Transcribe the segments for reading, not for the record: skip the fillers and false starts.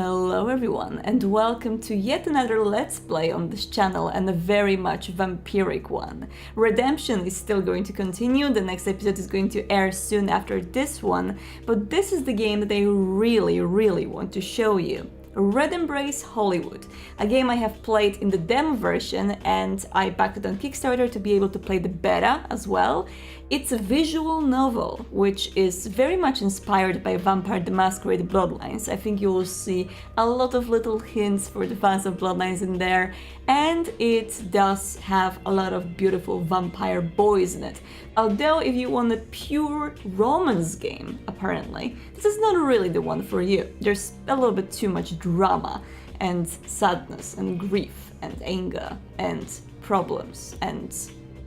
Hello everyone, and welcome to yet another Let's Play on this channel, and a very much vampiric one. Redemption is still going to continue, the next episode is going to air soon after this one, but this is the game that I really want to show you. Red Embrace Hollywood, a game I have played in the demo version and I backed it on Kickstarter to be able to play the beta as well. It's a visual novel, which is very much inspired by Vampire the Masquerade Bloodlines. I think you will see a lot of little hints for the fans of Bloodlines in there, and it does have a lot of beautiful vampire boys in it. Although if you want a pure romance game, apparently, this is not really the one for you. There's a little bit too much drama and sadness and grief and anger and problems and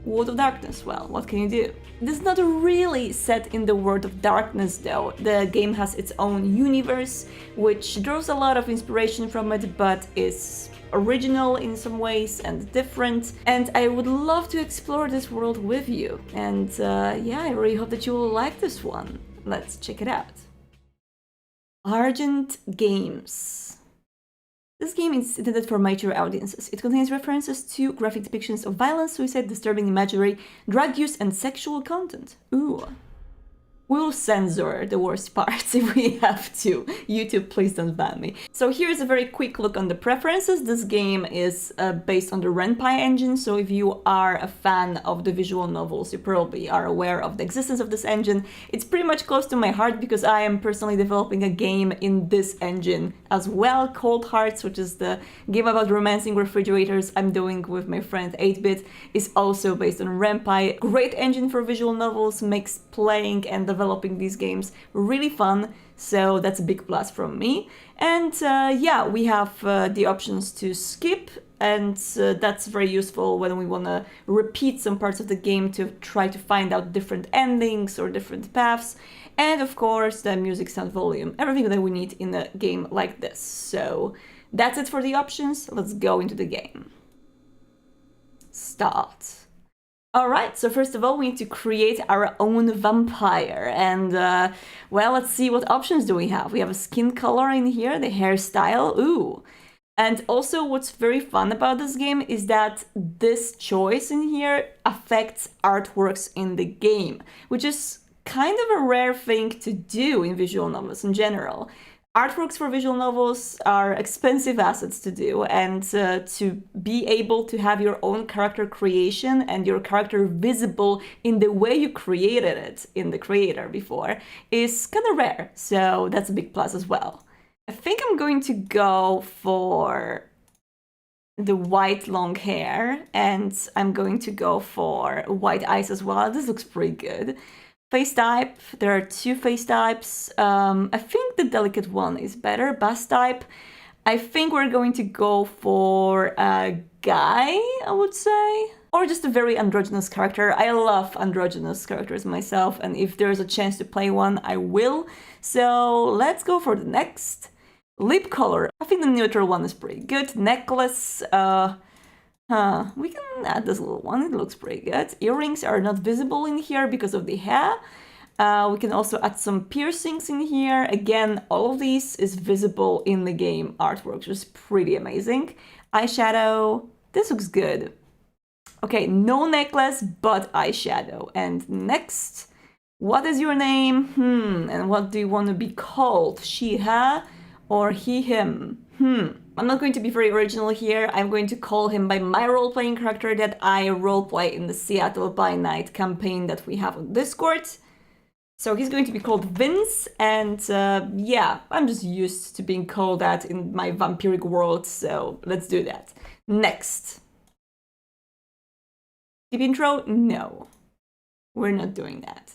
World of Darkness. Well, what can you do? This is not really set in the World of Darkness though. The game has its own universe, which draws a lot of inspiration from it, but is original in some ways and different, and I would love to explore this world with you, and yeah, I really hope that you will like this one. Let's check it out. Argent Games. This game is intended for mature audiences. It contains references to graphic depictions of violence, suicide, disturbing imagery, drug use, and sexual content. Ooh. We'll censor the worst parts if we have to. YouTube, please don't ban me. So here's a very quick look on the preferences. This game is based on the Ren'Py engine, so if you are a fan of the visual novels, you probably are aware of the existence of this engine. It's pretty much close to my heart because I am personally developing a game in this engine as well. Cold Hearts, which is the game about romancing refrigerators I'm doing with my friend 8-Bit, is also based on Ren'Py. Great engine for visual novels, makes playing and developing these games really fun, so that's a big plus from me. And yeah, we have the options to skip, and that's very useful when we want to repeat some parts of the game to try to find out different endings or different paths. And of course the music, sound, volume, everything that we need in a game like this. So that's it for the options. Let's go into the game. Start. Alright, so first of all we need to create our own vampire, and well, let's see what options do we have. We have a skin color in here, the hairstyle, ooh. And also what's very fun about this game is that this choice in here affects artworks in the game, which is kind of a rare thing to do in visual novels in general. Artworks for visual novels are expensive assets to do, and to be able to have your own character creation and your character visible in the way you created it in the creator before is kind of rare, so that's a big plus as well. I think I'm going to go for the white long hair, and I'm going to go for white eyes as well. This looks pretty good. Face type, there are two face types. I think the delicate one is better. Bust type, I think we're going to go for a guy, I would say. Or just a very androgynous character. I love androgynous characters myself, and if there's a chance to play one, I will. So let's go for the next. Lip color, I think the neutral one is pretty good. Necklace, we can add this little one, it looks pretty good. Earrings are not visible in here because of the hair. We can also add some piercings in here. Again, all of these is visible in the game artwork, which is pretty amazing. Eyeshadow, this looks good. Okay, no necklace, but eyeshadow. And next, what is your name? And what do you want to be called? She, her, or he, him? I'm not going to be very original here. I'm going to call him by my role-playing character that I roleplay in the Seattle by Night campaign that we have on Discord. So he's going to be called Vince, and yeah, I'm just used to being called that in my vampiric world, so let's do that. Next. Deep intro? No. We're not doing that.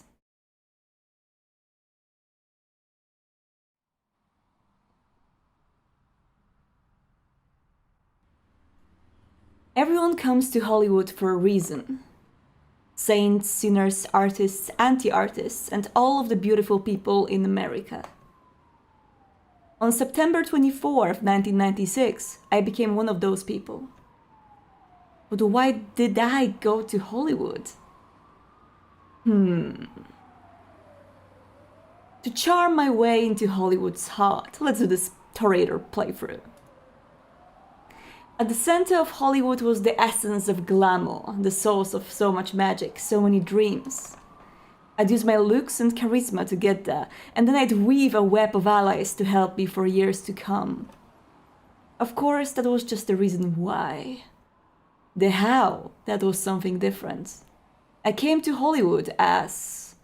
Everyone comes to Hollywood for a reason. Saints, sinners, artists, anti-artists, and all of the beautiful people in America. On September 24th, 1996, I became one of those people. But why did I go to Hollywood? To charm my way into Hollywood's heart. Let's do this Torator playthrough. At the center of Hollywood was the essence of glamour, the source of so much magic, so many dreams. I'd use my looks and charisma to get there, and then I'd weave a web of allies to help me for years to come. Of course, that was just the reason why. The how, that was something different. I came to Hollywood as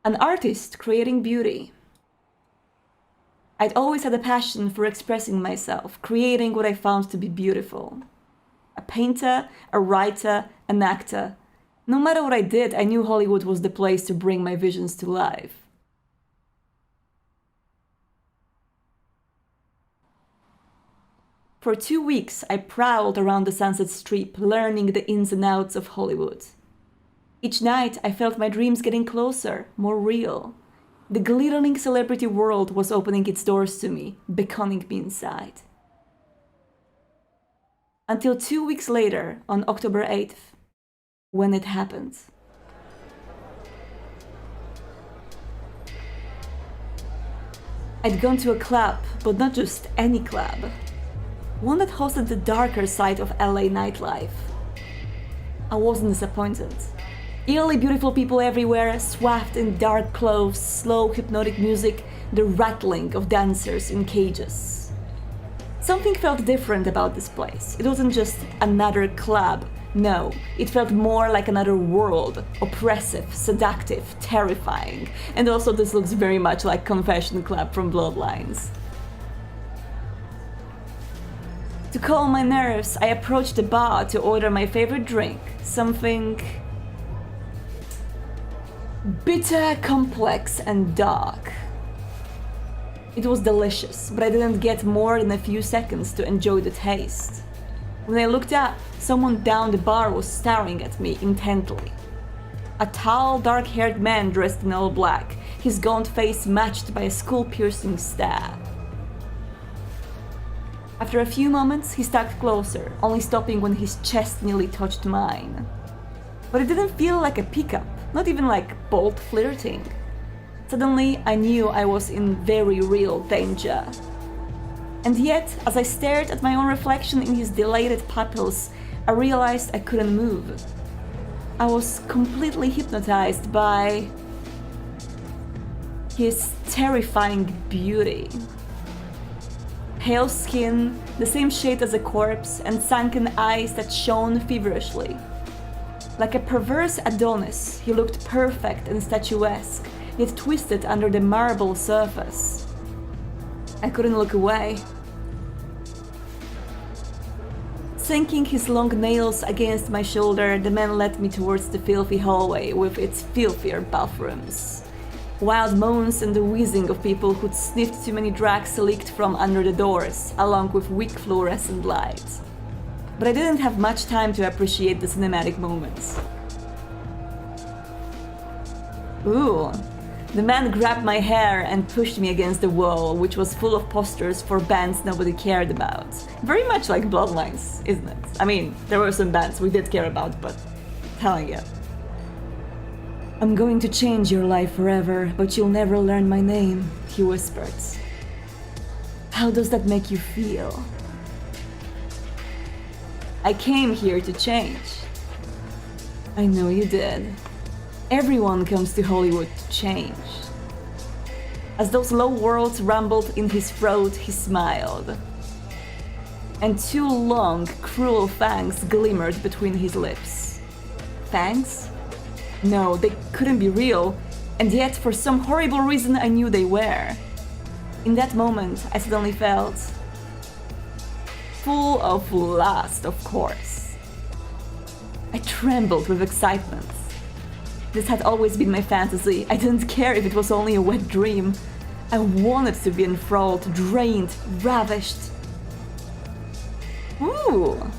an artist creating beauty. I'd always had a passion for expressing myself, creating what I found to be beautiful. A painter, a writer, an actor. No matter what I did, I knew Hollywood was the place to bring my visions to life. For 2 weeks, I prowled around the Sunset Strip, learning the ins and outs of Hollywood. Each night, I felt my dreams getting closer, more real. The glittering celebrity world was opening its doors to me, beckoning me inside. Until 2 weeks later, on October 8th, when it happened. I'd gone to a club, but not just any club. One that hosted the darker side of LA nightlife. I wasn't disappointed. Eerily beautiful people everywhere, swathed in dark clothes, slow hypnotic music, the rattling of dancers in cages. Something felt different about this place. It wasn't just another club. No, it felt more like another world, oppressive, seductive, terrifying. And also this looks very much like Confession Club from Bloodlines. To calm my nerves, I approached the bar to order my favorite drink, something bitter, complex, and dark. It was delicious, but I didn't get more than a few seconds to enjoy the taste. When I looked up, someone down the bar was staring at me intently. A tall, dark-haired man dressed in all black, his gaunt face matched by a skull-piercing stare. After a few moments, he stuck closer, only stopping when his chest nearly touched mine. But it didn't feel like a pickup, not even like bold flirting. Suddenly, I knew I was in very real danger. And yet, as I stared at my own reflection in his dilated pupils, I realized I couldn't move. I was completely hypnotized by his terrifying beauty. Pale skin, the same shade as a corpse, and sunken eyes that shone feverishly. Like a perverse Adonis, he looked perfect and statuesque, yet twisted under the marble surface. I couldn't look away. Sinking his long nails against my shoulder, the man led me towards the filthy hallway with its filthier bathrooms. Wild moans and the wheezing of people who'd sniffed too many drugs leaked from under the doors, along with weak fluorescent lights. But I didn't have much time to appreciate the cinematic moments. Ooh. The man grabbed my hair and pushed me against the wall, which was full of posters for bands nobody cared about. Very much like Bloodlines, isn't it? I mean, there were some bands we did care about, but telling you. "I'm going to change your life forever, but you'll never learn my name," he whispered. "How does that make you feel?" "I came here to change." "I know you did. Everyone comes to Hollywood to change." As those low words rumbled in his throat, he smiled. And 2 long, cruel fangs glimmered between his lips. Fangs? No, they couldn't be real, and yet for some horrible reason I knew they were. In that moment, I suddenly felt full of lust, of course. I trembled with excitement. This had always been my fantasy. I didn't care if it was only a wet dream. I wanted to be enthralled, drained, ravished. Ooh!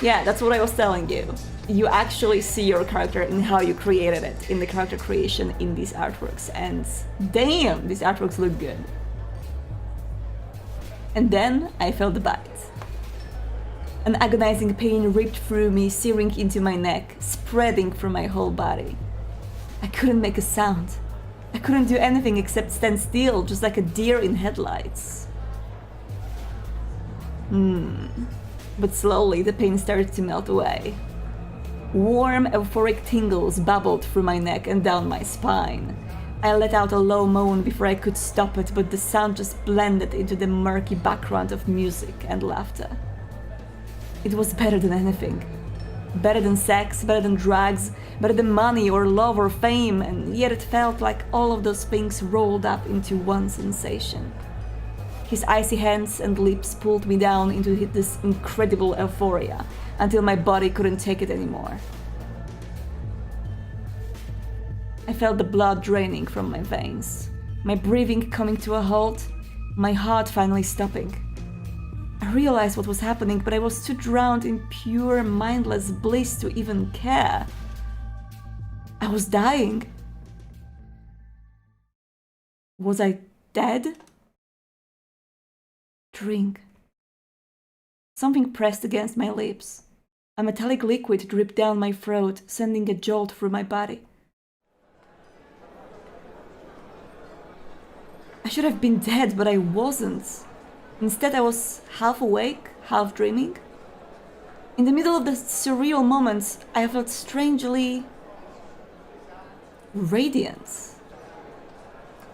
Yeah, that's what I was telling you. You actually see your character in how you created it, in the character creation in these artworks, and damn, these artworks look good. And then I felt the bite. An agonizing pain ripped through me, searing into my neck, spreading through my whole body. I couldn't make a sound. I couldn't do anything except stand still, just like a deer in headlights. But slowly the pain started to melt away. Warm, euphoric tingles bubbled through my neck and down my spine. I let out a low moan before I could stop it, but the sound just blended into the murky background of music and laughter. It was better than anything. Better than sex, better than drugs, better than money or love or fame, and yet it felt like all of those things rolled up into one sensation. His icy hands and lips pulled me down into this incredible euphoria until my body couldn't take it anymore. I felt the blood draining from my veins, my breathing coming to a halt, my heart finally stopping. I realized what was happening, but I was too drowned in pure, mindless bliss to even care. I was dying. Was I dead? Drink. Something pressed against my lips. A metallic liquid dripped down my throat, sending a jolt through my body. I should have been dead, but I wasn't. Instead, I was half awake, half dreaming. In the middle of the surreal moments, I felt strangely radiant.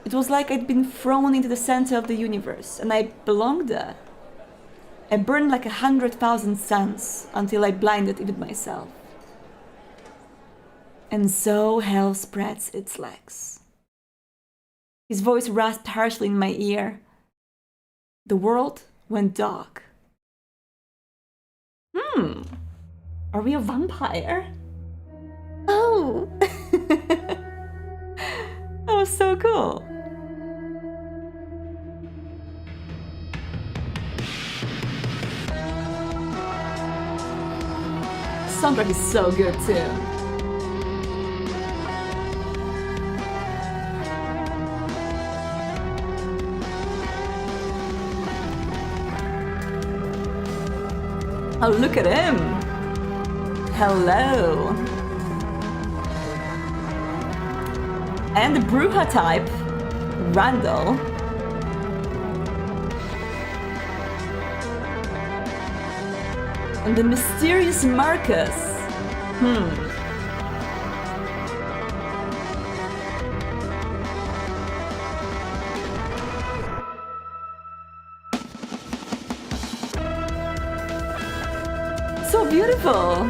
It was like I'd been thrown into the center of the universe, and I belonged there. I burned like 100,000 suns until I blinded even myself. And so hell spreads its legs. His voice rasped harshly in my ear. The world went dark. Are we a vampire? Oh! That was so cool. Soundtrack is so good too. Oh, look at him! Hello! And the Bruja type, Randall. And the mysterious Marcus. So beautiful!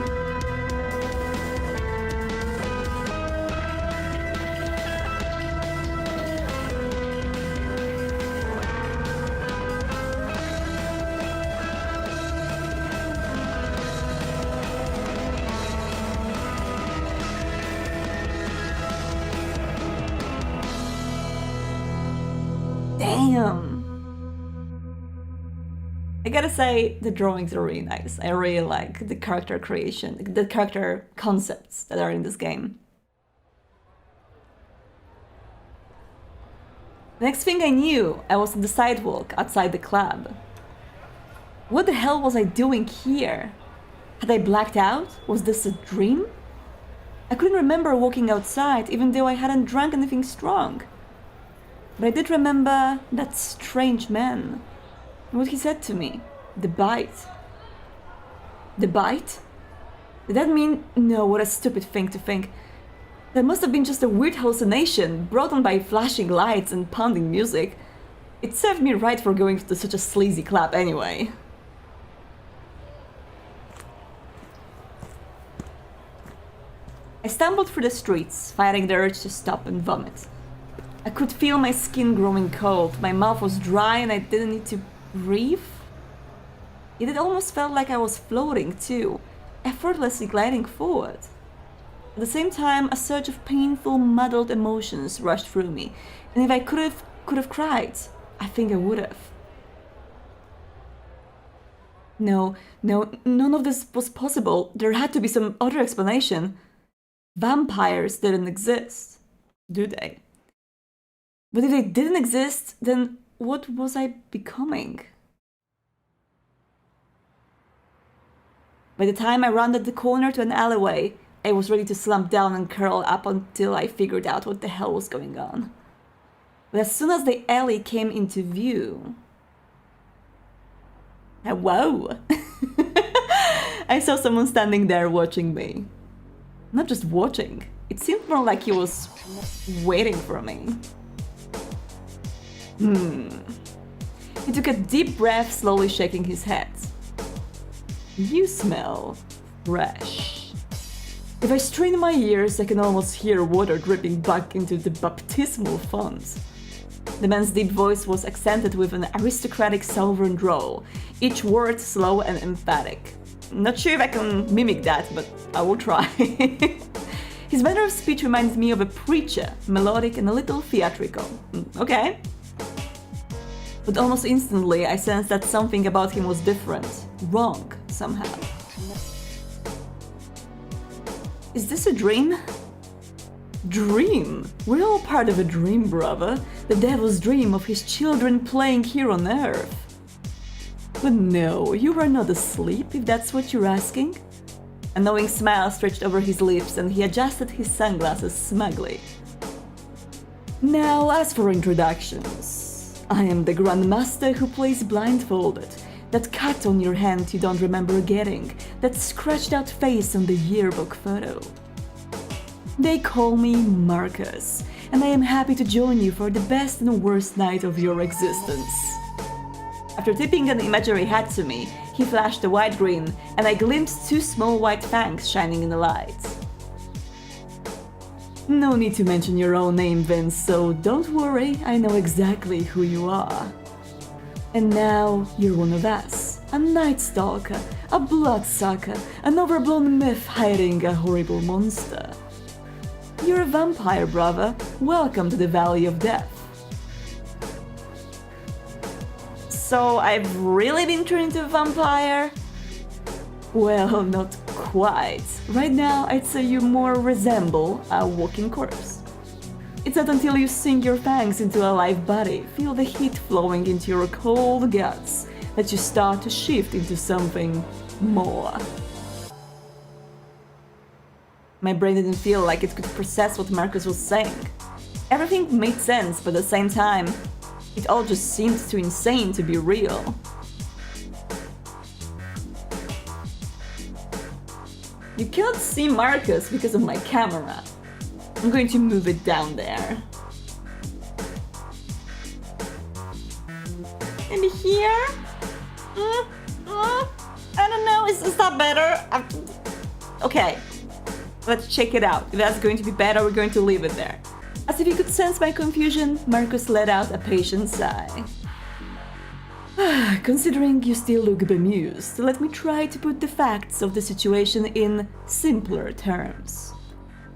Damn! I gotta say, the drawings are really nice. I really like the character creation, the character concepts that are in this game. Next thing I knew, I was on the sidewalk outside the club. What the hell was I doing here? Had I blacked out? Was this a dream? I couldn't remember walking outside, even though I hadn't drank anything strong. But I did remember that strange man. And what he said to me. The bite. The bite? Did that mean... No, what a stupid thing to think. That must have been just a weird hallucination, brought on by flashing lights and pounding music. It served me right for going to such a sleazy club anyway. I stumbled through the streets, fighting the urge to stop and vomit. I could feel my skin growing cold, my mouth was dry and I didn't need to breathe. Yet it almost felt like I was floating too, effortlessly gliding forward. At the same time, a surge of painful, muddled emotions rushed through me, and if I could have cried, I think I would have. No, none of this was possible. There had to be some other explanation. Vampires didn't exist, do they? But if they didn't exist, then what was I becoming? By the time I rounded the corner to an alleyway, I was ready to slump down and curl up until I figured out what the hell was going on. But as soon as the alley came into view... Whoa! I saw someone standing there watching me. Not just watching, it seemed more like he was waiting for me. He took a deep breath, slowly shaking his head. You smell fresh. If I strain my ears, I can almost hear water dripping back into the baptismal font. The man's deep voice was accented with an aristocratic southern drawl, each word slow and emphatic. Not sure if I can mimic that, but I will try. His manner of speech reminds me of a preacher, melodic and a little theatrical. Okay. But almost instantly, I sensed that something about him was different, wrong, somehow. Is this a dream? Dream? We're all part of a dream, brother. The devil's dream of his children playing here on Earth. But no, you are not asleep, if that's what you're asking. A knowing smile stretched over his lips and he adjusted his sunglasses smugly. Now, as for introductions, I am the Grandmaster who plays blindfolded, that cut on your hand you don't remember getting, that scratched out face on the yearbook photo. They call me Marcus, and I am happy to join you for the best and worst night of your existence. After tipping an imaginary hat to me, he flashed a wide grin, and I glimpsed two small white fangs shining in the light. No need to mention your own name, Vince, so don't worry, I know exactly who you are. And now, you're one of us, a night stalker, a bloodsucker, an overblown myth hiding a horrible monster. You're a vampire, brother. Welcome to the Valley of Death. So I've really been turned into a vampire? Well, not quite. Right now, I'd say you more resemble a walking corpse. It's not until you sink your fangs into a live body, feel the heat flowing into your cold guts, that you start to shift into something more. My brain didn't feel like it could process what Marcus was saying. Everything made sense, but at the same time, it all just seemed too insane to be real. You cannot see Marcus because of my camera. I'm going to move it down there. And here? I don't know, is that better? Okay. Let's check it out. If that's going to be better, we're going to leave it there. As if you could sense my confusion, Marcus let out a patient sigh. Considering you still look bemused, let me try to put the facts of the situation in simpler terms.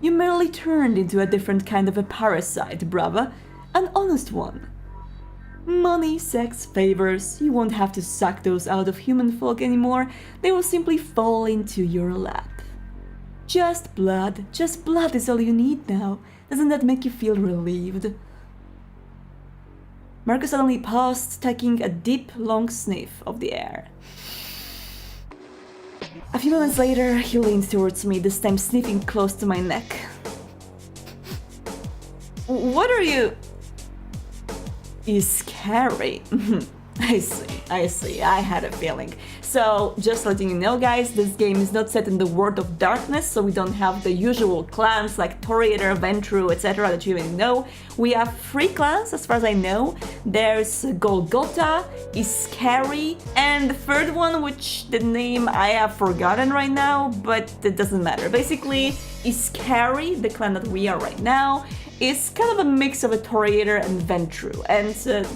You merely turned into a different kind of a parasite, brother. An honest one. Money, sex, favors, you won't have to suck those out of human folk anymore. They will simply fall into your lap. Just blood is all you need now. Doesn't that make you feel relieved? Marcus suddenly paused, taking a deep, long sniff of the air. A few moments later, he leaned towards me, this time sniffing close to my neck. What are you... Is scary. I see, I had a feeling. So, just letting you know guys, this game is not set in the world of darkness, so we don't have the usual clans like Toreador, Ventru, etc. that you may know. We have 3 clans, as far as I know. There's Golgotha, Iskari, and the third one, which the name I have forgotten right now, but it doesn't matter. Basically, Iskari, the clan that we are right now, is kind of a mix of a Toreador and Ventru, and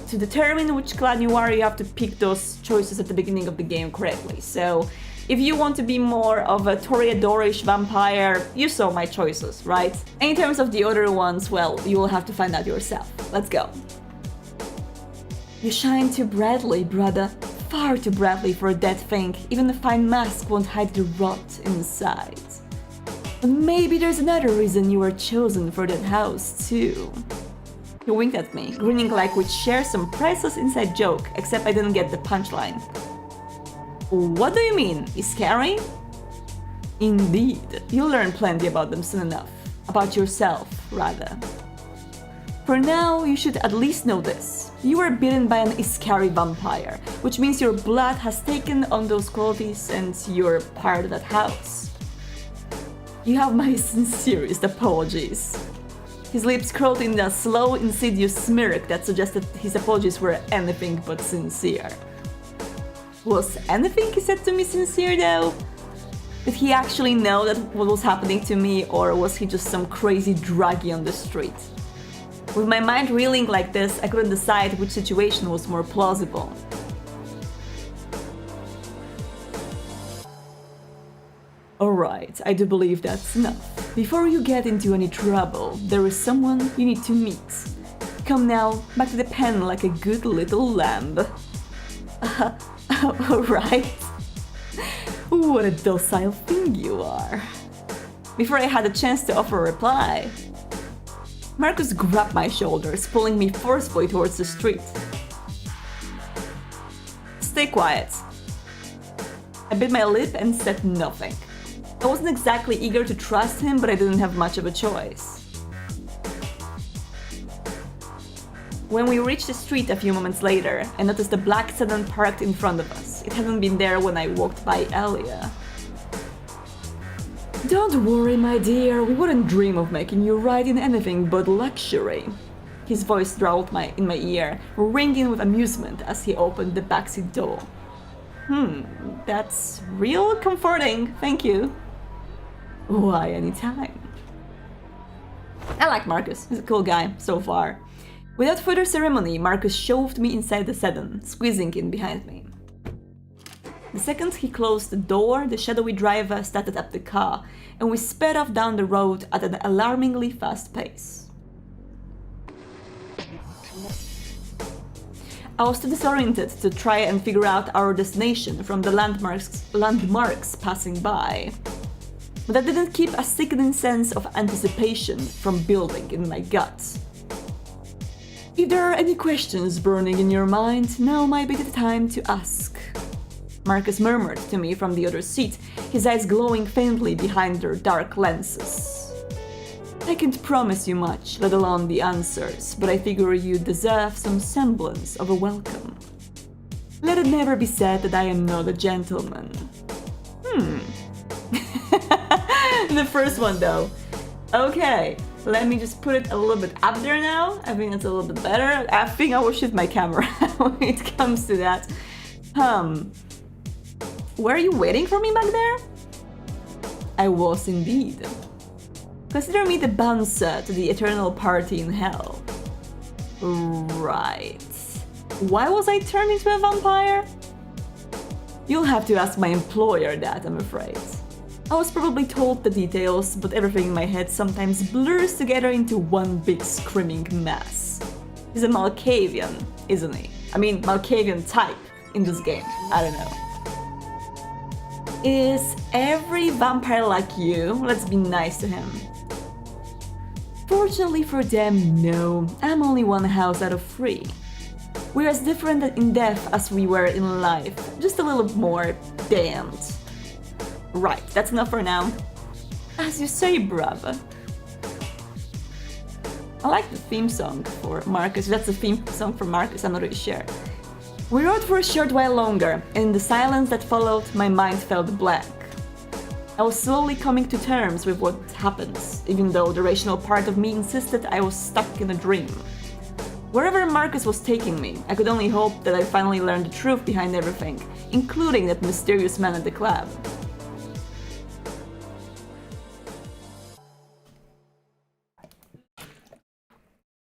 to determine which clan you are, you have to pick those choices at the beginning of the game correctly. So if you want to be more of a Toreadorish vampire, you saw my choices, right? And in terms of the other ones, well, you will have to find out yourself. Let's go. You shine too brightly, brother. Far too brightly for a dead thing. Even a fine mask won't hide the rot inside. But maybe there's another reason you were chosen for that house, too. He winked at me, grinning like we'd share some priceless inside joke, except I didn't get the punchline. What do you mean? Iskari? Indeed. You'll learn plenty about them soon enough. About yourself, rather. For now, you should at least know this. You were bitten by an Iskari vampire, which means your blood has taken on those qualities and you're part of that house. You have my sincerest apologies. His lips curled in a slow, insidious smirk that suggested his apologies were anything but sincere. Was anything he said to me sincere though? Did he actually know that what was happening to me, or was he just some crazy druggie on the street? With my mind reeling like this, I couldn't decide which situation was more plausible. Alright, I do believe that's enough. Before you get into any trouble, there is someone you need to meet. Come now, back to the pen like a good little lamb. Alright. What a docile thing you are. Before I had a chance to offer a reply, Marcus grabbed my shoulders, pulling me forcefully towards the street. Stay quiet. I bit my lip and said nothing. I wasn't exactly eager to trust him, but I didn't have much of a choice. When we reached the street a few moments later, I noticed a black sedan parked in front of us. It hadn't been there when I walked by earlier. Don't worry, my dear, we wouldn't dream of making you ride in anything but luxury. His voice drawled in my ear, ringing with amusement as he opened the backseat door. That's real comforting, thank you. Why, anytime. I like Marcus, he's a cool guy, so far. Without further ceremony, Marcus shoved me inside the sedan, squeezing in behind me. The second he closed the door, the shadowy driver started up the car, and we sped off down the road at an alarmingly fast pace. I was too disoriented to try and figure out our destination from the landmarks passing by. But that didn't keep a sickening sense of anticipation from building in my guts. If there are any questions burning in your mind, now might be the time to ask. Marcus murmured to me from the other seat, his eyes glowing faintly behind their dark lenses. I can't promise you much, let alone the answers, but I figure you deserve some semblance of a welcome. Let it never be said that I am not a gentleman. The first one though. Okay, let me just put it a little bit up there now. I think that's a little bit better. I think I will shift my camera when it comes to that. Were you waiting for me back there? I was indeed. Consider me the bouncer to the eternal party in hell. Right. Why was I turned into a vampire? You'll have to ask my employer that, I'm afraid. I was probably told the details, but everything in my head sometimes blurs together into one big screaming mess. He's a Malkavian, isn't he? I mean, Malkavian type in this game. I don't know. Is every vampire like you? Let's be nice to him. Fortunately for them, no. I'm only one house out of 3. We're as different in death as we were in life, just a little more damned. Right, that's enough for now. As you say, brother. I like the theme song for Marcus. That's the theme song for Marcus, I'm not really sure. We rode for a short while longer, and in the silence that followed, my mind felt blank. I was slowly coming to terms with what happens, even though the rational part of me insisted I was stuck in a dream. Wherever Marcus was taking me, I could only hope that I finally learned the truth behind everything, including that mysterious man at the club.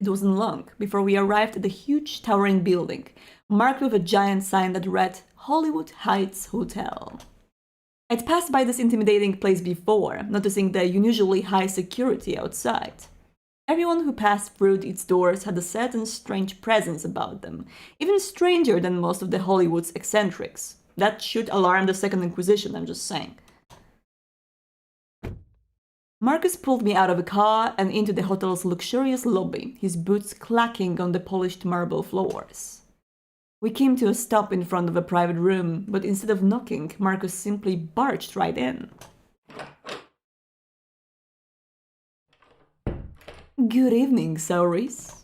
It wasn't long before we arrived at a huge towering building, marked with a giant sign that read Hollywood Heights Hotel. I'd passed by this intimidating place before, noticing the unusually high security outside. Everyone who passed through its doors had a certain strange presence about them, even stranger than most of the Hollywood's eccentrics. That should alarm the Second Inquisition, I'm just saying. Marcus pulled me out of a car and into the hotel's luxurious lobby, his boots clacking on the polished marble floors. We came to a stop in front of a private room, but instead of knocking, Marcus simply barged right in. Good evening, Sauris.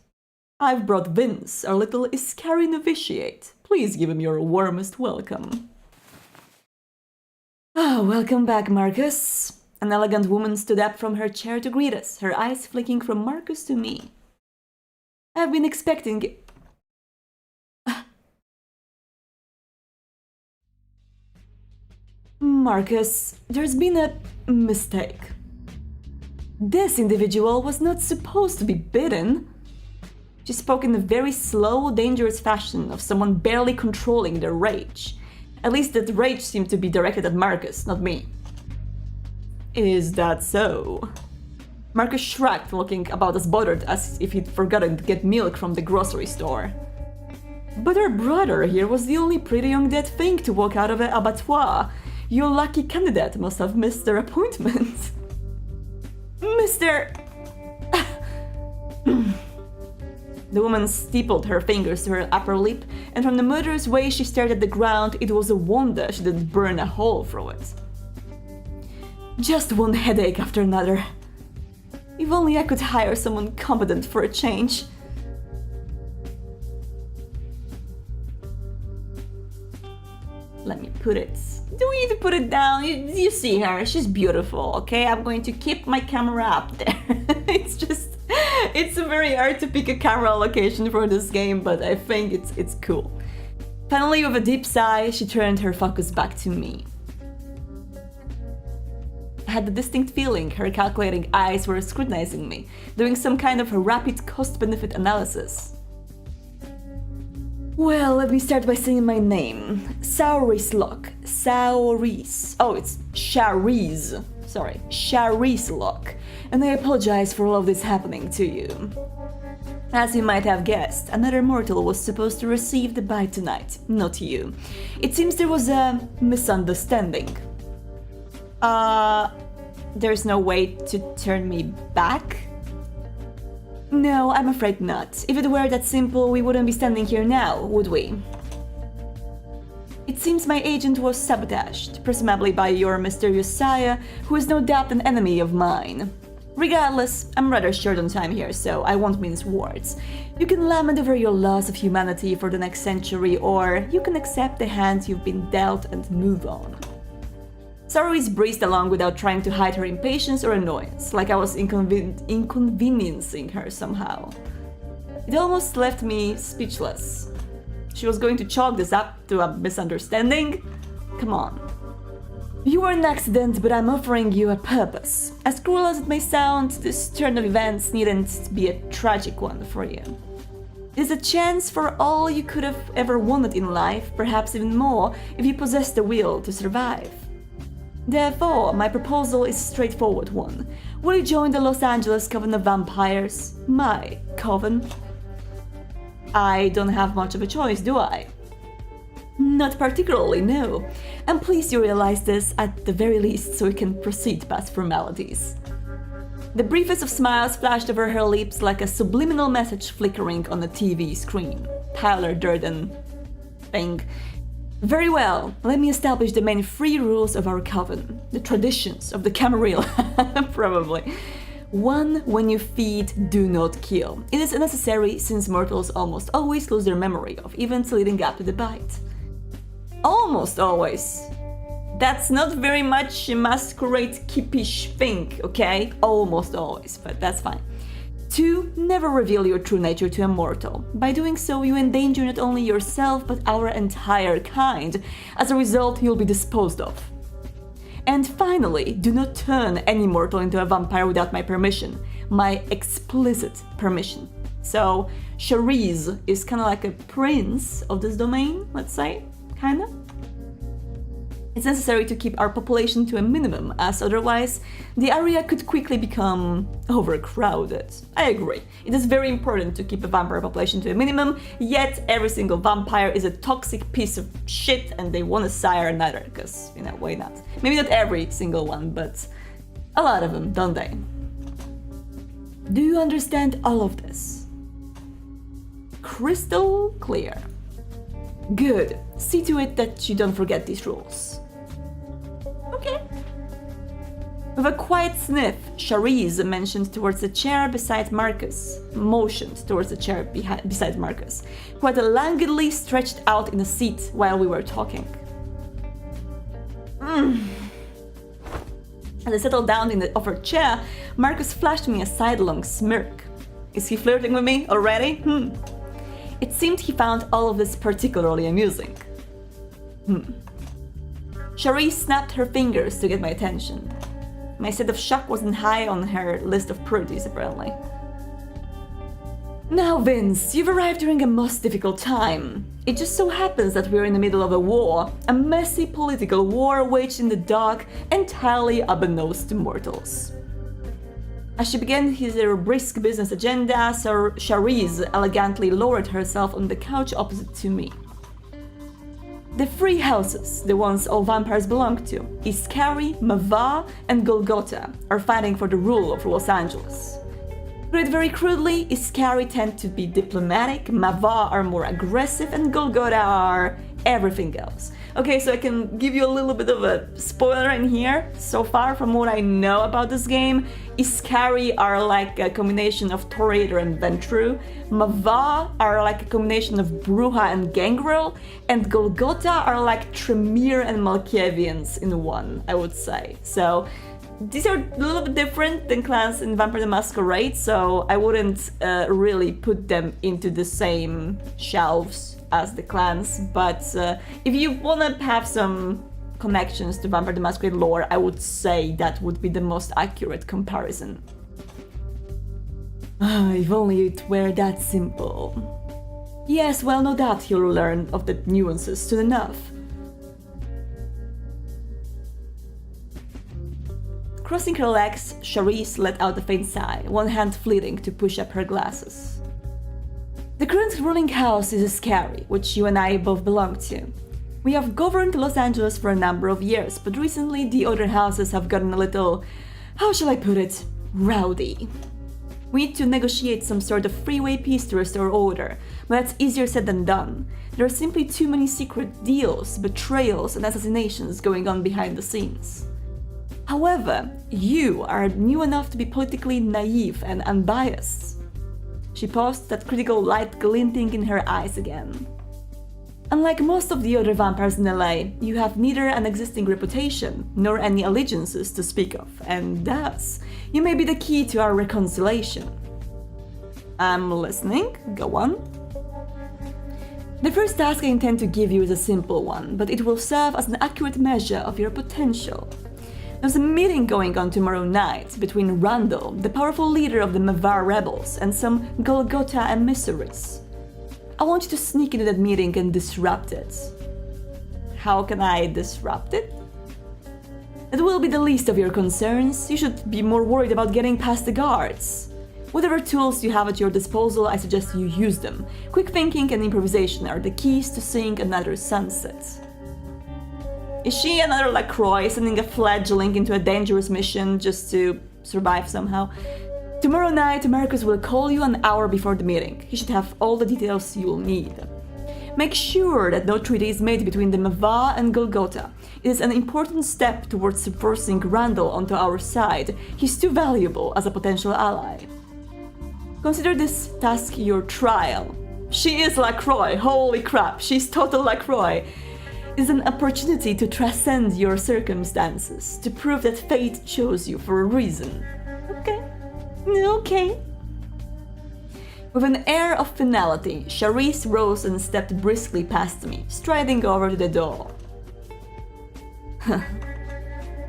I've brought Vince, our little Iscari novitiate. Please give him your warmest welcome. Ah, welcome back, Marcus. An elegant woman stood up from her chair to greet us, her eyes flicking from Marcus to me. I've been expecting... Marcus, there's been a mistake. This individual was not supposed to be bitten. She spoke in a very slow, dangerous fashion of someone barely controlling their rage. At least that rage seemed to be directed at Marcus, not me. Is that so? Marcus shrugged, looking about as bothered as if he'd forgotten to get milk from the grocery store. But her brother here was the only pretty young dead thing to walk out of an abattoir. Your lucky candidate must have missed their appointment. Mr. The woman steepled her fingers to her upper lip, and from the murderous way she stared at the ground, it was a wonder she didn't burn a hole through it. Just one headache after another. If only I could hire someone competent for a change. Let me put it... Do we need to put it down? You see her, she's beautiful, okay? I'm going to keep my camera up there. It's very hard to pick a camera location for this game, but I think it's cool. Finally, with a deep sigh, she turned her focus back to me. I had the distinct feeling her calculating eyes were scrutinizing me, doing some kind of a rapid cost-benefit analysis. Well, let me start by saying my name. Saoirse Locke. Saoirse. Oh, it's Charisse. Sorry, Charisse Locke. And I apologize for all of this happening to you. As you might have guessed, another mortal was supposed to receive the bite tonight, not you. It seems there was a misunderstanding. There's no way to turn me back? No, I'm afraid not. If it were that simple, we wouldn't be standing here now, would we? It seems my agent was sabotaged, presumably by your mysterious sire, who is no doubt an enemy of mine. Regardless, I'm rather short on time here, so I won't mince words. You can lament over your loss of humanity for the next century, or you can accept the hand you've been dealt and move on. Saoirse breezed along without trying to hide her impatience or annoyance, like I was inconveniencing her somehow. It almost left me speechless. She was going to chalk this up to a misunderstanding? Come on. You were an accident, but I'm offering you a purpose. As cruel as it may sound, this turn of events needn't be a tragic one for you. It is a chance for all you could have ever wanted in life, perhaps even more, if you possess the will to survive. Therefore, my proposal is a straightforward one. Will you join the Los Angeles Coven of Vampires? My coven? I don't have much of a choice, do I? Not particularly, no. I'm pleased you realize this at the very least so we can proceed past formalities. The briefest of smiles flashed over her lips like a subliminal message flickering on a TV screen. Tyler Durden thing. Very well, let me establish the main 3 rules of our coven. The traditions of the Camarilla, probably. 1. When you feed, do not kill. It is unnecessary since mortals almost always lose their memory of events leading up to the bite. Almost always. That's not very much a masquerade kippish thing, okay? Almost always, but that's fine. 2. Never reveal your true nature to a mortal. By doing so, you endanger not only yourself, but our entire kind. As a result, you'll be disposed of. And finally, do not turn any mortal into a vampire without my permission. My explicit permission. So, Charisse is kind of like a prince of this domain, let's say. Kinda. It's necessary to keep our population to a minimum, as otherwise the area could quickly become overcrowded. I agree. It is very important to keep a vampire population to a minimum, yet every single vampire is a toxic piece of shit and they want to sire another, because, you know, why not? Maybe not every single one, but a lot of them, don't they? Do you understand all of this? Crystal clear. Good. See to it that you don't forget these rules. Okay. With a quiet sniff, Charisse motioned towards the chair beside Marcus, who had languidly stretched out in a seat while we were talking. As I settled down in the offered chair, Marcus flashed me a sidelong smirk. Is he flirting with me already? It seemed he found all of this particularly amusing. Charisse snapped her fingers to get my attention. My state of shock wasn't high on her list of priorities, apparently. Now, Vince, you've arrived during a most difficult time. It just so happens that we're in the middle of a war, a messy political war waged in the dark, entirely unbeknownst to mortals. As she began her brisk business agenda, Sir Charisse elegantly lowered herself on the couch opposite to me. The three houses, the ones all vampires belong to, Iskari, Mava, and Golgotha, are fighting for the rule of Los Angeles. Put it very crudely, Iskari tend to be diplomatic, Mava are more aggressive, and Golgotha are everything else. Okay, so I can give you a little bit of a spoiler in here. So far from what I know about this game, Iskari are like a combination of Toreador and Ventru, Mava are like a combination of Bruja and Gangrel, and Golgotha are like Tremere and Malkavians in one, I would say. So these are a little bit different than clans in Vampire the Masquerade, so I wouldn't really put them into the same shelves as the clans, but if you want to have some connections to Vampire the Masquerade lore, I would say that would be the most accurate comparison. If only it were that simple. Yes, well, no doubt you'll learn of the nuances soon enough. Crossing her legs, Charisse let out a faint sigh, one hand fleeting to push up her glasses. The current ruling house is Iskari, which you and I both belong to. We have governed Los Angeles for a number of years, but recently the other houses have gotten a little, how shall I put it, rowdy. We need to negotiate some sort of freeway peace to restore order, but that's easier said than done. There are simply too many secret deals, betrayals, and assassinations going on behind the scenes. However, you are new enough to be politically naive and unbiased. She paused, that critical light glinting in her eyes again. Unlike most of the other vampires in LA, you have neither an existing reputation nor any allegiances to speak of, and thus, you may be the key to our reconciliation. I'm listening, go on. The first task I intend to give you is a simple one, but it will serve as an accurate measure of your potential. There's a meeting going on tomorrow night between Randall, the powerful leader of the Mavar rebels, and some Golgotha emissaries. I want you to sneak into that meeting and disrupt it. How can I disrupt it? It will be the least of your concerns. You should be more worried about getting past the guards. Whatever tools you have at your disposal, I suggest you use them. Quick thinking and improvisation are the keys to seeing another sunset. Is she another LaCroix sending a fledgling into a dangerous mission just to survive somehow? Tomorrow night, Marcus will call you an hour before the meeting. He should have all the details you'll need. Make sure that no treaty is made between the Mava and Golgotha. It is an important step towards forcing Randall onto our side. He's too valuable as a potential ally. Consider this task your trial. She is LaCroix, holy crap, she's total LaCroix. It is an opportunity to transcend your circumstances, to prove that fate chose you for a reason. Okay. With an air of finality, Charisse rose and stepped briskly past me, striding over to the door.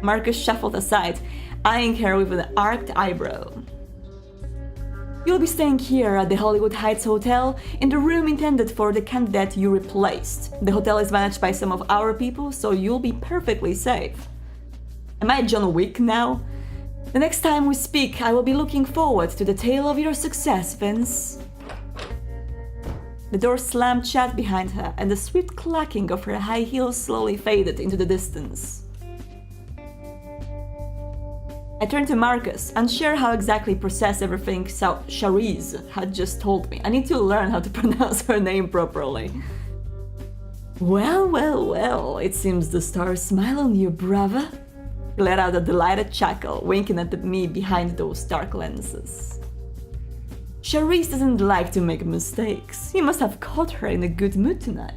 Marcus shuffled aside, eyeing her with an arched eyebrow. You'll be staying here at the Hollywood Heights Hotel, in the room intended for the candidate you replaced. The hotel is managed by some of our people, so you'll be perfectly safe. Am I John Wick now? The next time we speak, I will be looking forward to the tale of your success, Vince. The door slammed shut behind her, and the swift clacking of her high heels slowly faded into the distance. I turned to Marcus, unsure how exactly process everything Charisse had just told me. I need to learn how to pronounce her name properly. Well, it seems the stars smile on you, brava. let out a delighted chuckle, winking at me behind those dark lenses. Charisse doesn't like to make mistakes. You must have caught her in a good mood tonight.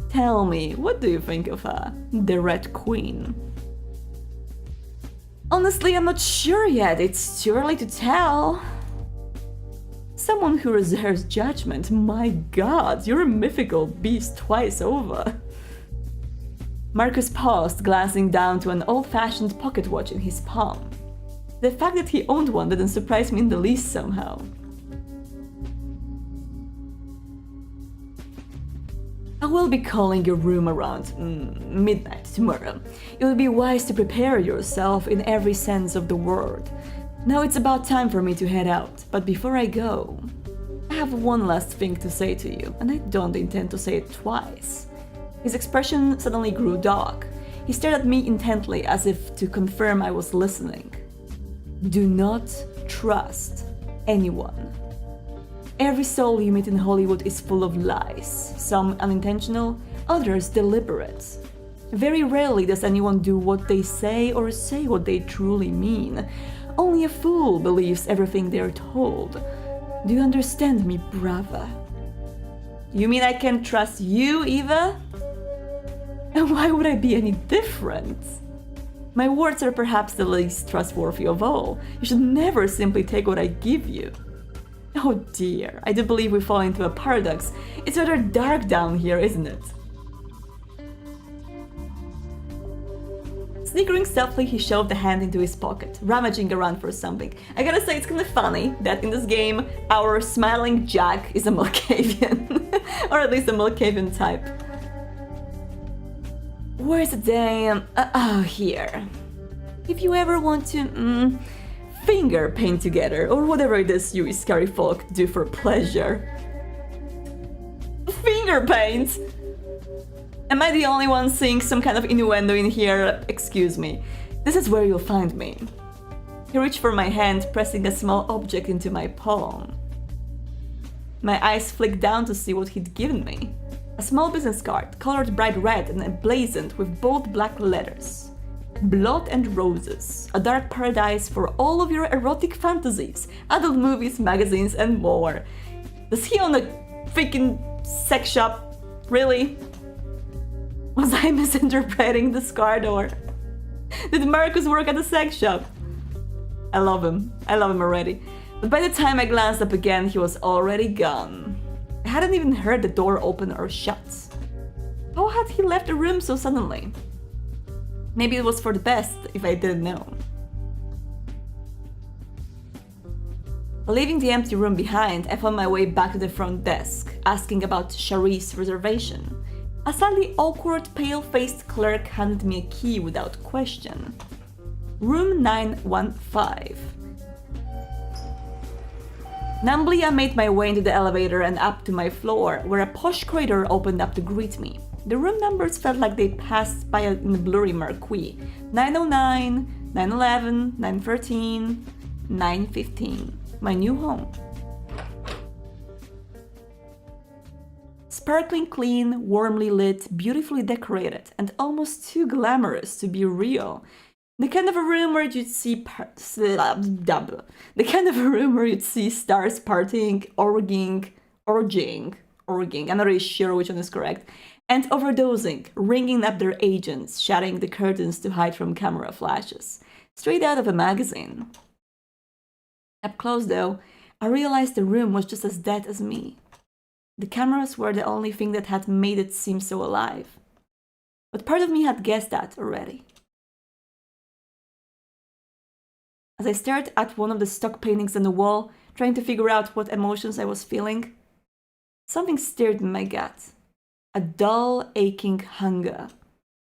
Tell me, what do you think of her, the Red Queen? Honestly, I'm not sure yet. It's too early to tell. Someone who reserves judgment. My god, you're a mythical beast twice over. Marcus paused, glancing down to an old-fashioned pocket watch in his palm. The fact that he owned one didn't surprise me in the least somehow. I will be calling your room around midnight tomorrow. It would be wise to prepare yourself in every sense of the word. Now it's about time for me to head out, but before I go, I have one last thing to say to you, and I don't intend to say it twice. His expression suddenly grew dark. He stared at me intently as if to confirm I was listening. Do not trust anyone. Every soul you meet in Hollywood is full of lies, some unintentional, others deliberate. Very rarely does anyone do what they say or say what they truly mean. Only a fool believes everything they're told. Do you understand me, brava? You mean I can trust you, Eva? And why would I be any different? My words are perhaps the least trustworthy of all. You should never simply take what I give you. Oh dear, I do believe we fall into a paradox. It's rather dark down here, isn't it? Snickering softly, he shoved a hand into his pocket, rummaging around for something. I gotta say, it's kind of funny that in this game, our smiling Jack is a Malkavian. Or at least a Malkavian type. Where's the damn... here. If you ever want to, finger paint together, or whatever it is you scary folk do for pleasure. Finger paint? Am I the only one seeing some kind of innuendo in here? Excuse me. This is where you'll find me. He reached for my hand, pressing a small object into my palm. My eyes flicked down to see what he'd given me. A small business card, colored bright red and emblazoned with bold black letters. Blood and Roses, a dark paradise for all of your erotic fantasies, adult movies, magazines, and more. Does he own a freaking sex shop? Really? Was I misinterpreting this card, or did Marcus work at a sex shop? I love him already. But by the time I glanced up again, he was already gone. I hadn't even heard the door open or shut. How had he left the room so suddenly? Maybe it was for the best if I didn't know. Leaving the empty room behind, I found my way back to the front desk, asking about Charisse's reservation. A slightly awkward, pale-faced clerk handed me a key without question. Room 915. Numbly, I made my way into the elevator and up to my floor, where a posh corridor opened up to greet me. The room numbers felt like they passed by in a blurry marquee. 909, 911, 913, 915. My new home. Sparkling clean, warmly lit, beautifully decorated, and almost too glamorous to be real. The kind of a room where you'd see the kind of a room where you'd see stars partying, orgying, I'm not really sure which one is correct, and overdosing, ringing up their agents, shutting the curtains to hide from camera flashes. Straight out of a magazine. Up close though, I realized the room was just as dead as me. The cameras were the only thing that had made it seem so alive. But part of me had guessed that already. As I stared at one of the stock paintings on the wall, trying to figure out what emotions I was feeling, something stirred in my gut. A dull, aching hunger.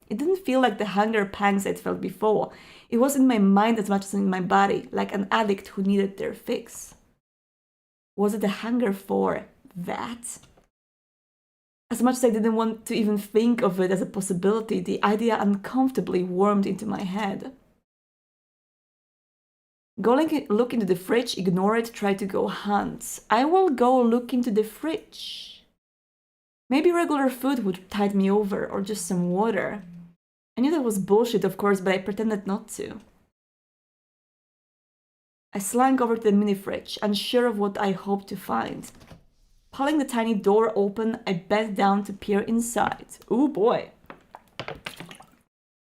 It didn't feel like the hunger pangs I'd felt before. It was in my mind as much as in my body, like an addict who needed their fix. Was it a hunger for that? As much as I didn't want to even think of it as a possibility, the idea uncomfortably warmed into my head. Go look into the fridge, ignore it, try to go hunt. I will go look into the fridge. Maybe regular food would tide me over, or just some water. I knew that was bullshit, of course, but I pretended not to. I slunk over to the mini fridge, unsure of what I hoped to find. Pulling the tiny door open, I bent down to peer inside. Ooh boy.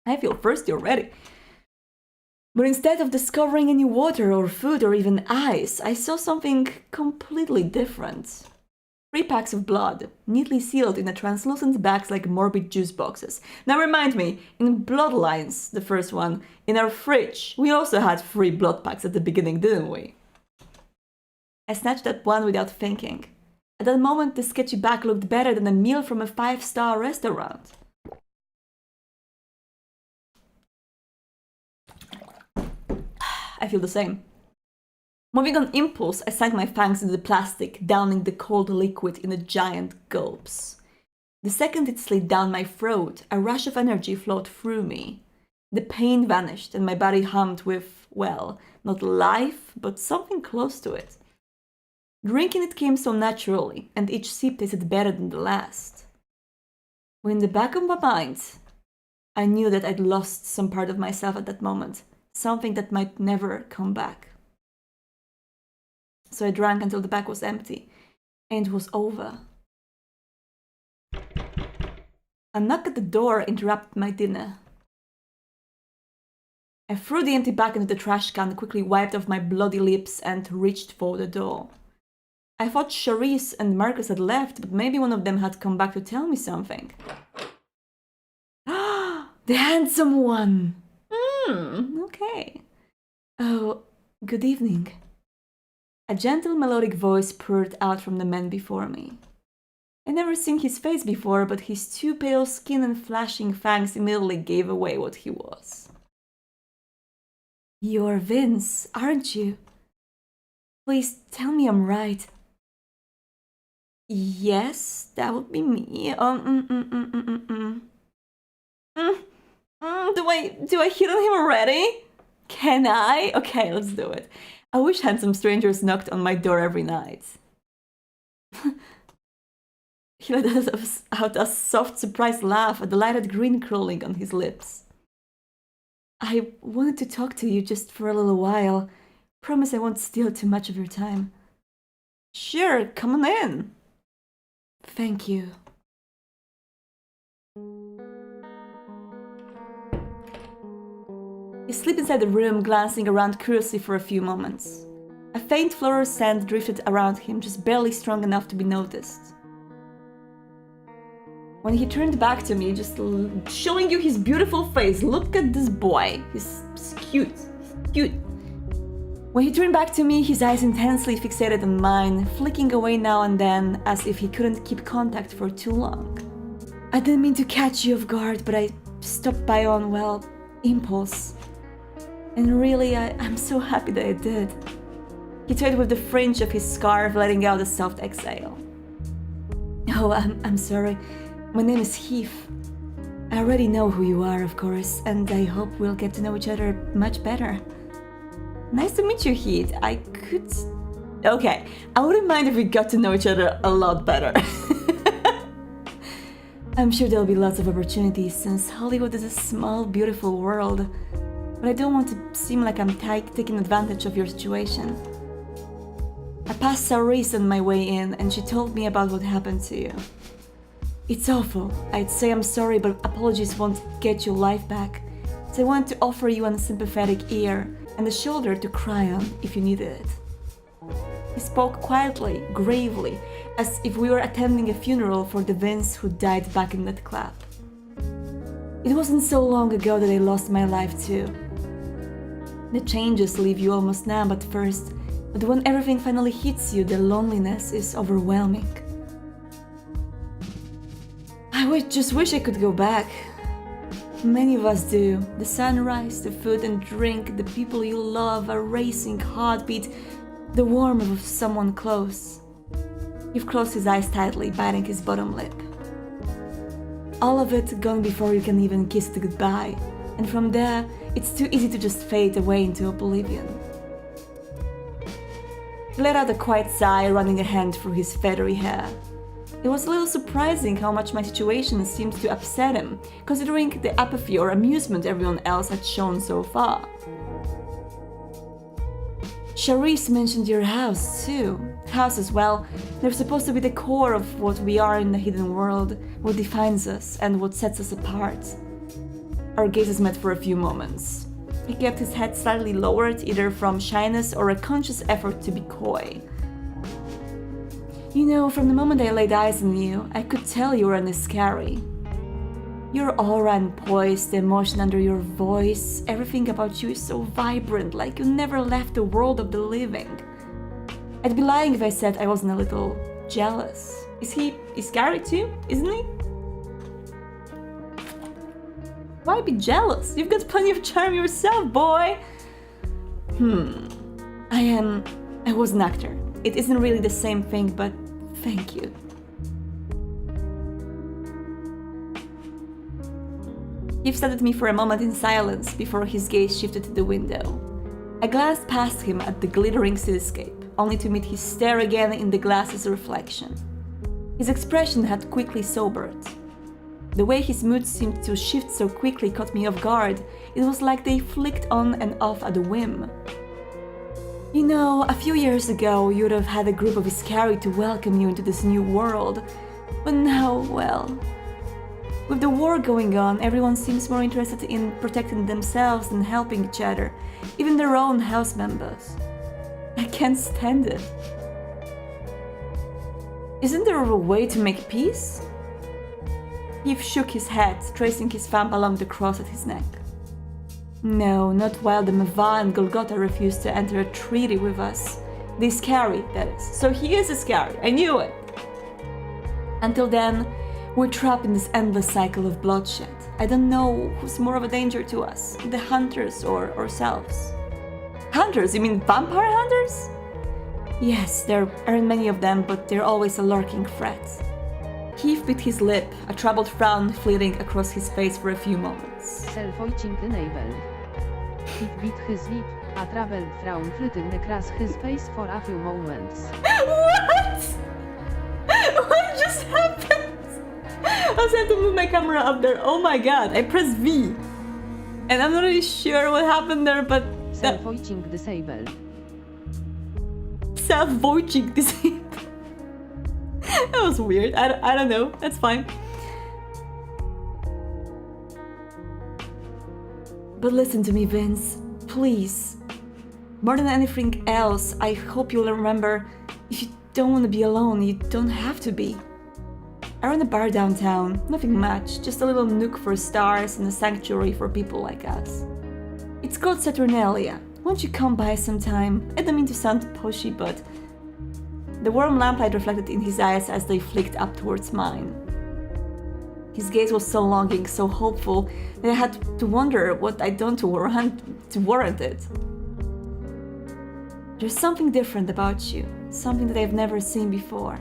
I feel thirsty already. But instead of discovering any water or food or even ice, I saw something completely different. 3 packs of blood, neatly sealed in a translucent bags like morbid juice boxes. Now remind me, in Bloodlines, the first one, in our fridge, we also had 3 blood packs at the beginning, didn't we? I snatched at one without thinking. At that moment, the sketchy bag looked better than a meal from a 5-star restaurant. I feel the same. Moving on impulse, I sank my fangs into the plastic, downing the cold liquid in a giant gulps. The second it slid down my throat, a rush of energy flowed through me. The pain vanished and my body hummed with, well, not life, but something close to it. Drinking it came so naturally, and each sip tasted better than the last. When in the back of my mind, I knew that I'd lost some part of myself at that moment, something that might never come back. So I drank until the bag was empty, and it was over. A knock at the door interrupted my dinner. I threw the empty bag into the trash can, quickly wiped off my bloody lips, and reached for the door. I thought Charisse and Marcus had left, but maybe one of them had come back to tell me something. The handsome one! Okay. Oh, good evening. A gentle melodic voice purred out from the man before me. I'd never seen his face before, but his too pale skin and flashing fangs immediately gave away what he was. You're Vince, aren't you? Please tell me I'm right. Yes, that would be me. Do I hit on him already? Can I? Okay, let's do it. I wish handsome strangers knocked on my door every night. He let out a soft, surprised laugh, a delighted grin curling on his lips. I wanted to talk to you just for a little while. Promise I won't steal too much of your time. Sure, come on in. Thank you. He slipped inside the room, glancing around curiously for a few moments. A faint fluorescent drifted around him, just barely strong enough to be noticed. When he turned back to me, just showing you his beautiful face, look at this boy. He's cute. Cute. When he turned back to me, his eyes intensely fixated on mine, flicking away now and then as if he couldn't keep contact for too long. I didn't mean to catch you off guard, but I stopped by on, well, impulse. And really, I'm so happy that I did. He toyed with the fringe of his scarf, letting out a soft exhale. Oh, I'm sorry. My name is Heath. I already know who you are, of course, and I hope we'll get to know each other much better. Nice to meet you, Heath. Okay, I wouldn't mind if we got to know each other a lot better. I'm sure there'll be lots of opportunities since Hollywood is a small, beautiful world. But I don't want to seem like I'm taking advantage of your situation. I passed Saris on my way in, and she told me about what happened to you. It's awful. I'd say I'm sorry, but apologies won't get your life back. So I want to offer you a sympathetic ear and a shoulder to cry on if you needed it. He spoke quietly, gravely, as if we were attending a funeral for the Vince who died back in that club. It wasn't so long ago that I lost my life too. The changes leave you almost numb at first, but when everything finally hits you, the loneliness is overwhelming. I just wish I could go back. Many of us do. The sunrise, the food and drink, the people you love, a racing heartbeat, the warmth of someone close. You've closed his eyes tightly, biting his bottom lip. All of it gone before you can even kiss it goodbye, and from there, it's too easy to just fade away into oblivion. He let out a quiet sigh, running a hand through his feathery hair. It was a little surprising how much my situation seemed to upset him, considering the apathy or amusement everyone else had shown so far. Charisse mentioned your house too. Houses, well, they're supposed to be the core of what we are in the hidden world, what defines us and what sets us apart. Our gazes met for a few moments. He kept his head slightly lowered, either from shyness or a conscious effort to be coy. You know, from the moment I laid eyes on you, I could tell you were an Iscari. Your aura and poise, the emotion under your voice, everything about you is so vibrant, like you never left the world of the living. I'd be lying if I said I wasn't a little jealous. Is he Iscari too, isn't he? Why be jealous? You've got plenty of charm yourself, boy! I was an actor. It isn't really the same thing, but thank you. He stared at me for a moment in silence before his gaze shifted to the window. I glanced past him at the glittering cityscape, only to meet his stare again in the glass's reflection. His expression had quickly sobered. The way his mood seemed to shift so quickly caught me off guard. It was like they flicked on and off at a whim. You know, a few years ago, you would have had a group of Iscari to welcome you into this new world. But now, well... With the war going on, everyone seems more interested in protecting themselves than helping each other, even their own house members. I can't stand it. Isn't there a way to make peace? He shook his head, tracing his thumb along the cross at his neck. No, not while the Mava and Golgotha refused to enter a treaty with us. The Iscari, that is. So he is Iscari, I knew it! Until then, we're trapped in this endless cycle of bloodshed. I don't know who's more of a danger to us, the hunters or ourselves. Hunters? You mean vampire hunters? Yes, there aren't many of them, but they're always a lurking threat. Heath bit his lip, a troubled frown flitting across his face for a few moments. Self-voicing enabled. Heath bit his lip, a troubled frown flitting across his face for a few moments. What? What just happened? I also have to move my camera up there. Oh my god, I pressed V. And I'm not really sure what happened there, but... Self-voicing disabled. Self-voicing disabled. That was weird. I don't know. That's fine. But listen to me, Vince. Please. More than anything else, I hope you'll remember, if you don't want to be alone, you don't have to be. I run a bar downtown. Nothing much. Just a little nook for stars and a sanctuary for people like us. It's called Saturnalia. Won't you come by sometime? I don't mean to sound pushy, but... The warm lamplight reflected in his eyes as they flicked up towards mine. His gaze was so longing, so hopeful, that I had to wonder what I'd done to warrant it. There's something different about you, something that I've never seen before.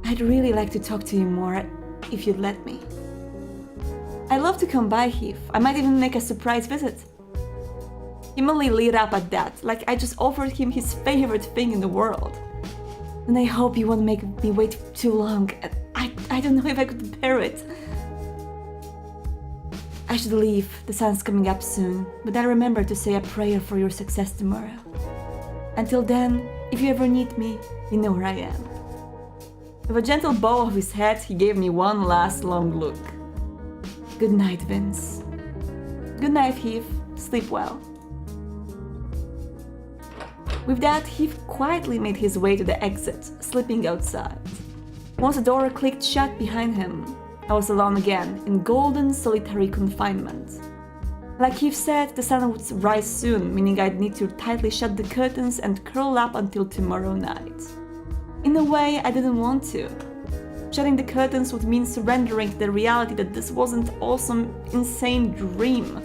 I'd really like to talk to you more, if you'd let me. I'd love to come by, Heath. I might even make a surprise visit. He only lit up at that, like I just offered him his favorite thing in the world. And I hope you won't make me wait too long. I don't know if I could bear it. I should leave, the sun's coming up soon, but I'll remember to say a prayer for your success tomorrow. Until then, if you ever need me, you know where I am. With a gentle bow of his head, he gave me one last long look. Good night, Vince. Good night, Heath. Sleep well. With that, Heath quietly made his way to the exit, slipping outside. Once the door clicked shut behind him, I was alone again, in golden, solitary confinement. Like Heath said, the sun would rise soon, meaning I'd need to tightly shut the curtains and curl up until tomorrow night. In a way, I didn't want to. Shutting the curtains would mean surrendering to the reality that this wasn't all some insane dream.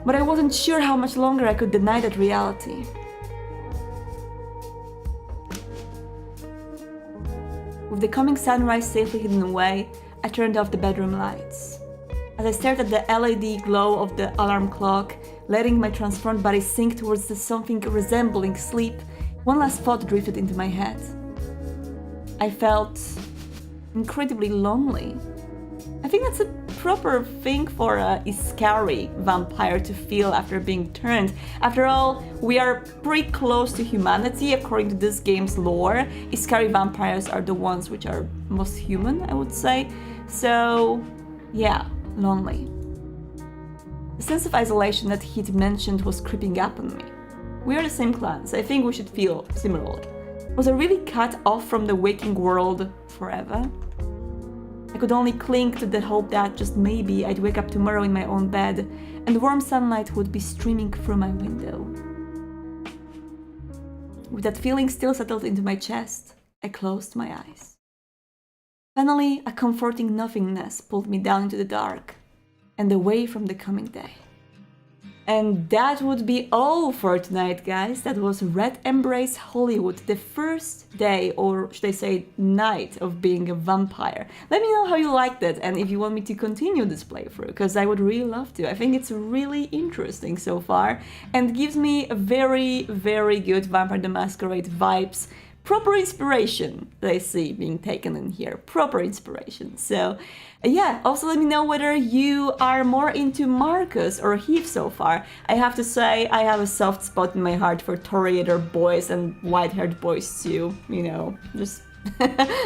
But I wasn't sure how much longer I could deny that reality. With the coming sunrise safely hidden away, I turned off the bedroom lights. As I stared at the LED glow of the alarm clock, letting my transformed body sink towards something resembling sleep, one last thought drifted into my head. I felt incredibly lonely. I think that's a proper thing for a scary vampire to feel after being turned. After all, we are pretty close to humanity according to this game's lore. Scary vampires are the ones which are most human, I would say. So, yeah, lonely. The sense of isolation that he'd mentioned was creeping up on me. We are the same clan, so I think we should feel similarly. Was I really cut off from the waking world forever? I could only cling to the hope that just maybe I'd wake up tomorrow in my own bed and warm sunlight would be streaming through my window. With that feeling still settled into my chest, I closed my eyes. Finally, a comforting nothingness pulled me down into the dark and away from the coming day. And that would be all for tonight, guys. That was Red Embrace Hollywood, the first day, or should I say night, of being a vampire. Let me know how you liked it and if you want me to continue this playthrough, because I would really love to. I think it's really interesting so far and gives me a very, very good Vampire the Masquerade vibes. Proper inspiration that I see being taken in here. Proper inspiration. So yeah, also let me know whether you are more into Marcus or Heath so far. I have to say, I have a soft spot in my heart for Toreador boys and white-haired boys too, you know, just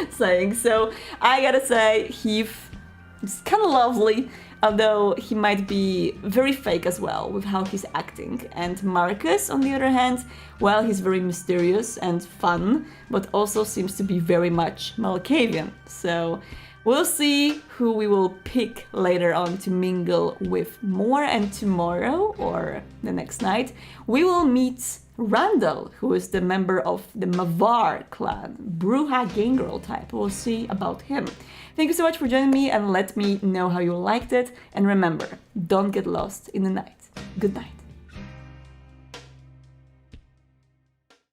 saying. So I gotta say, Heath is kind of lovely, although he might be very fake as well with how he's acting. And Marcus, on the other hand, well, he's very mysterious and fun, but also seems to be very much Malkavian. So we'll see who we will pick later on to mingle with more, and tomorrow, or the next night, we will meet Randall, who is the member of the Mavar clan, Bruja Gangrel type. We'll see about him. Thank you so much for joining me and let me know how you liked it. And remember, don't get lost in the night. Good night.